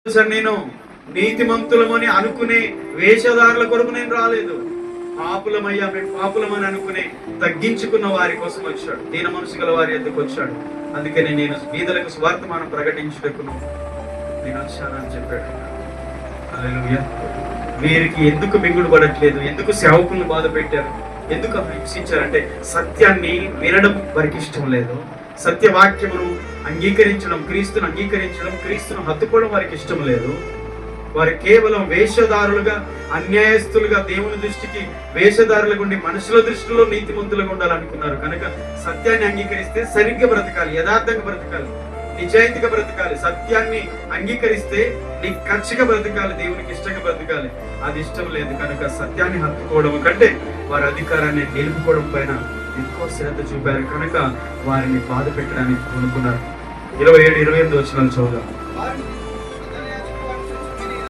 నేను నీతిమంతులమని అనుకునే వేషధారుల కొరకు నేను రాలేదు. పాపులమయ్యా, మేము పాపులమని అనుకునే తగ్గించుకున్న వారి కోసం వచ్చాడు. దీన మనసు గల వారి ఎందుకు వచ్చాడు. అందుకని నేను బీదలకు స్వార్థమానం ప్రకటించుటకును నేను వచ్చానని చెప్పాడు. హల్లెలూయా. వీరికి ఎందుకు మింగుడు పడట్లేదు, ఎందుకు సేవకులను బాధ పెట్టారు, ఎందుకు హింసించారంటే సత్యాన్ని వినడం వారికి ఇష్టం లేదు. సత్యవాక్యమును అంగీకరించడం, క్రీస్తును అంగీకరించడం, క్రీస్తును హత్తుకోవడం వారికి ఇష్టం లేదు. వారు కేవలం వేషధారులుగా, అన్యాయస్తులుగా, దేవుని దృష్టికి వేషధారులుగా ఉండి మనుషుల దృష్టిలో నీతిమంతులుగా ఉండాలనుకున్నారు. కనుక సత్యాన్ని అంగీకరిస్తే సరిగ్గా బ్రతకాలి, యథార్థంగా బ్రతకాలి, నిజాయితీగా బ్రతకాలి. సత్యాన్ని అంగీకరిస్తే నీకు ఖర్చుగా బ్రతకాలి, దేవునికి ఇష్టంగా బ్రతకాలి. అది ఇష్టం లేదు. కనుక సత్యాన్ని హత్తుకోవడం కంటే వారి అధికారాన్ని నిలుపుకోవడం పైన ఎక్కువ శ్రద్ధ చూపారు. కనుక వారిని బాధ పెట్టడానికి అనుకున్నారు. 27-28 వచనాలు చదువుదాం.